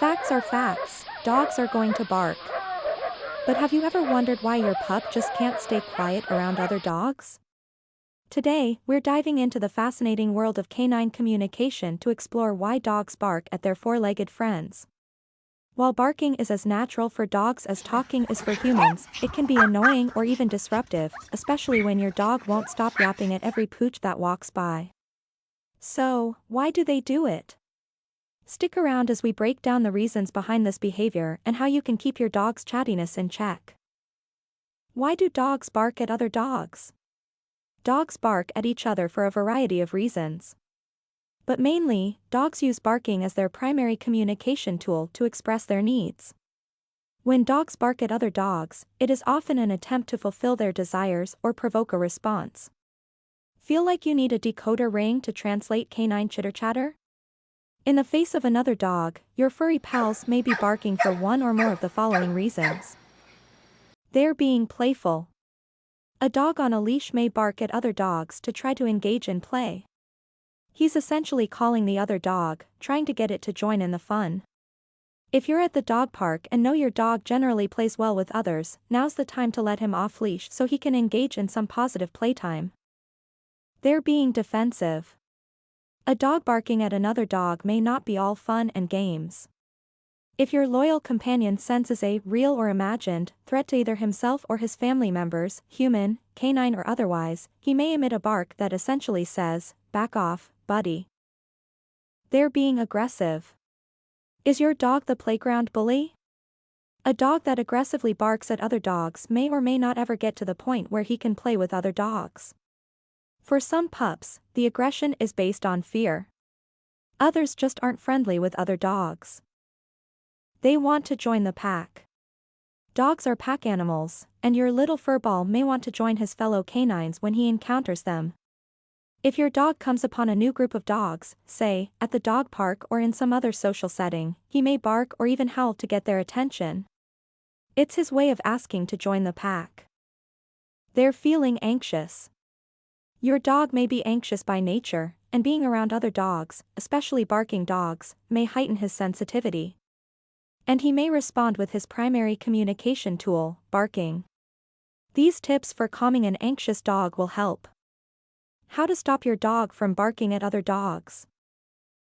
Facts are facts, dogs are going to bark. But have you ever wondered why your pup just can't stay quiet around other dogs? Today, we're diving into the fascinating world of canine communication to explore why dogs bark at their four-legged friends. While barking is as natural for dogs as talking is for humans, it can be annoying or even disruptive, especially when your dog won't stop yapping at every pooch that walks by. So, why do they do it? Stick around as we break down the reasons behind this behavior and how you can keep your dog's chattiness in check. Why do dogs bark at other dogs? Dogs bark at each other for a variety of reasons. But mainly, dogs use barking as their primary communication tool to express their needs. When dogs bark at other dogs, it is often an attempt to fulfill their desires or provoke a response. Feel like you need a decoder ring to translate canine chitter-chatter? In the face of another dog, your furry pals may be barking for one or more of the following reasons. They're being playful. A dog on a leash may bark at other dogs to try to engage in play. He's essentially calling the other dog, trying to get it to join in the fun. If you're at the dog park and know your dog generally plays well with others, now's the time to let him off leash so he can engage in some positive playtime. They're being defensive. A dog barking at another dog may not be all fun and games. If your loyal companion senses a real or imagined threat to either himself or his family members, human, canine or otherwise, he may emit a bark that essentially says, "Back off, buddy." They're being aggressive. Is your dog the playground bully? A dog that aggressively barks at other dogs may or may not ever get to the point where he can play with other dogs. For some pups, the aggression is based on fear. Others just aren't friendly with other dogs. They want to join the pack. Dogs are pack animals, and your little furball may want to join his fellow canines when he encounters them. If your dog comes upon a new group of dogs, say, at the dog park or in some other social setting, he may bark or even howl to get their attention. It's his way of asking to join the pack. They're feeling anxious. Your dog may be anxious by nature, and being around other dogs, especially barking dogs, may heighten his sensitivity. And he may respond with his primary communication tool, barking. These tips for calming an anxious dog will help. How to stop your dog from barking at other dogs.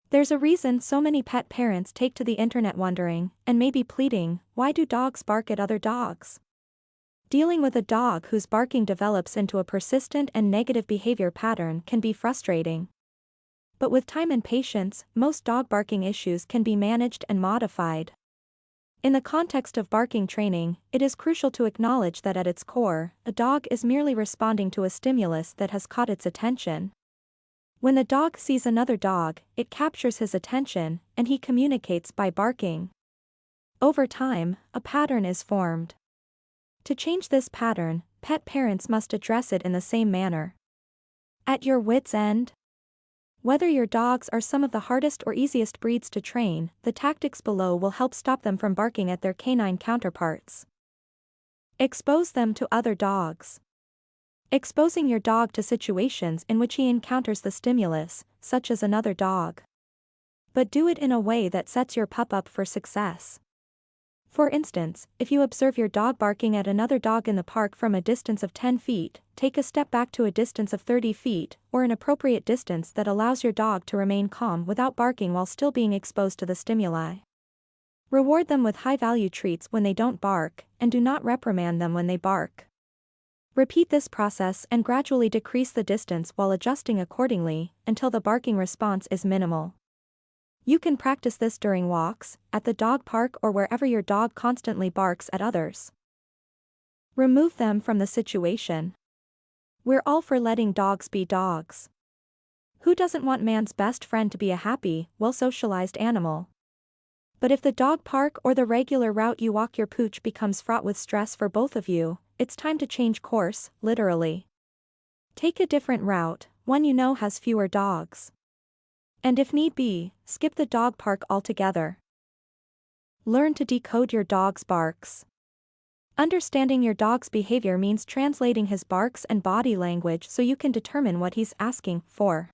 There's a reason so many pet parents take to the internet wondering, and maybe pleading, why do dogs bark at other dogs? Dealing with a dog whose barking develops into a persistent and negative behavior pattern can be frustrating. But with time and patience, most dog barking issues can be managed and modified. In the context of barking training, it is crucial to acknowledge that at its core, a dog is merely responding to a stimulus that has caught its attention. When the dog sees another dog, it captures his attention, and he communicates by barking. Over time, a pattern is formed. To change this pattern, pet parents must address it in the same manner. At your wit's end? Whether your dogs are some of the hardest or easiest breeds to train, the tactics below will help stop them from barking at their canine counterparts. Expose them to other dogs. Exposing your dog to situations in which he encounters the stimulus, such as another dog. But do it in a way that sets your pup up for success. For instance, if you observe your dog barking at another dog in the park from a distance of 10 feet, take a step back to a distance of 30 feet, or an appropriate distance that allows your dog to remain calm without barking while still being exposed to the stimuli. Reward them with high-value treats when they don't bark, and do not reprimand them when they bark. Repeat this process and gradually decrease the distance while adjusting accordingly, until the barking response is minimal. You can practice this during walks, at the dog park or wherever your dog constantly barks at others. Remove them from the situation. We're all for letting dogs be dogs. Who doesn't want man's best friend to be a happy, well-socialized animal? But if the dog park or the regular route you walk your pooch becomes fraught with stress for both of you, it's time to change course, literally. Take a different route, one you know has fewer dogs. And if need be, skip the dog park altogether. Learn to decode your dog's barks. Understanding your dog's behavior means translating his barks and body language so you can determine what he's asking for.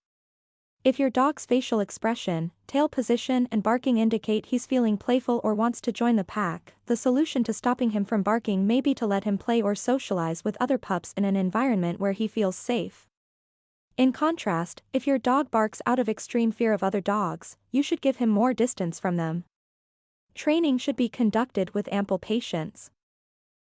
If your dog's facial expression, tail position and barking indicate he's feeling playful or wants to join the pack, the solution to stopping him from barking may be to let him play or socialize with other pups in an environment where he feels safe. In contrast, if your dog barks out of extreme fear of other dogs, you should give him more distance from them. Training should be conducted with ample patience.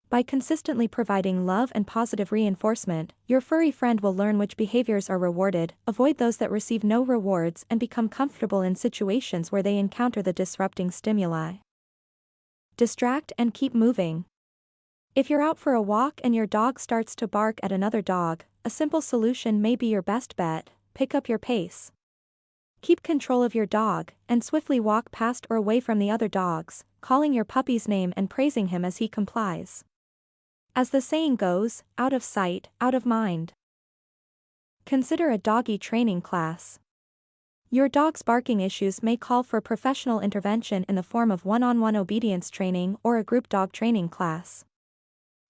By consistently providing love and positive reinforcement, your furry friend will learn which behaviors are rewarded, avoid those that receive no rewards, and become comfortable in situations where they encounter the disrupting stimuli. Distract and keep moving. If you're out for a walk and your dog starts to bark at another dog, a simple solution may be your best bet: pick up your pace. Keep control of your dog, and swiftly walk past or away from the other dogs, calling your puppy's name and praising him as he complies. As the saying goes, out of sight, out of mind. Consider a doggy training class. Your dog's barking issues may call for professional intervention in the form of one-on-one obedience training or a group dog training class.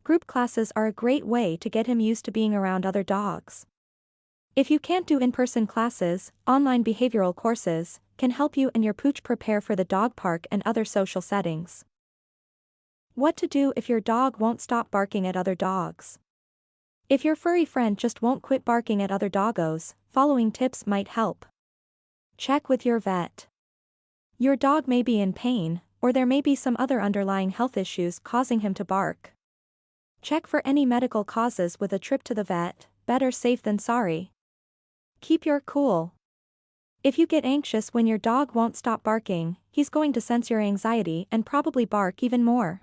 Group classes are a great way to get him used to being around other dogs. If you can't do in-person classes, online behavioral courses can help you and your pooch prepare for the dog park and other social settings. What to do if your dog won't stop barking at other dogs? If your furry friend just won't quit barking at other doggos, following tips might help. Check with your vet. Your dog may be in pain, or there may be some other underlying health issues causing him to bark. Check for any medical causes with a trip to the vet, better safe than sorry. Keep your cool. If you get anxious when your dog won't stop barking, he's going to sense your anxiety and probably bark even more.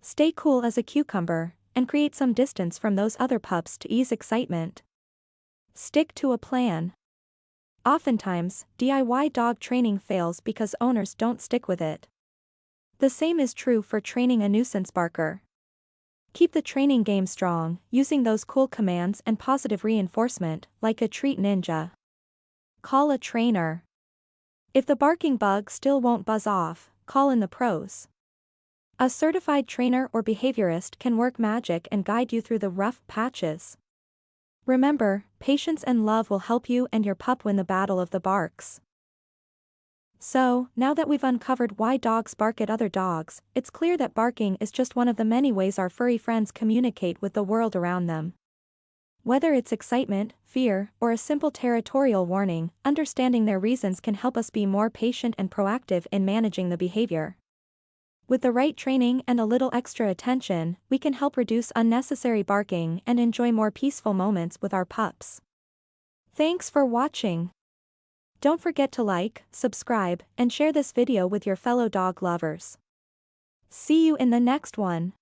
Stay cool as a cucumber, and create some distance from those other pups to ease excitement. Stick to a plan. Oftentimes, DIY dog training fails because owners don't stick with it. The same is true for training a nuisance barker. Keep the training game strong, using those cool commands and positive reinforcement, like a treat ninja. Call a trainer. If the barking bug still won't buzz off, call in the pros. A certified trainer or behaviorist can work magic and guide you through the rough patches. Remember, patience and love will help you and your pup win the battle of the barks. So, now that we've uncovered why dogs bark at other dogs, it's clear that barking is just one of the many ways our furry friends communicate with the world around them. Whether it's excitement, fear, or a simple territorial warning, understanding their reasons can help us be more patient and proactive in managing the behavior. With the right training and a little extra attention, we can help reduce unnecessary barking and enjoy more peaceful moments with our pups. Thanks for watching. Don't forget to like, subscribe, and share this video with your fellow dog lovers. See you in the next one.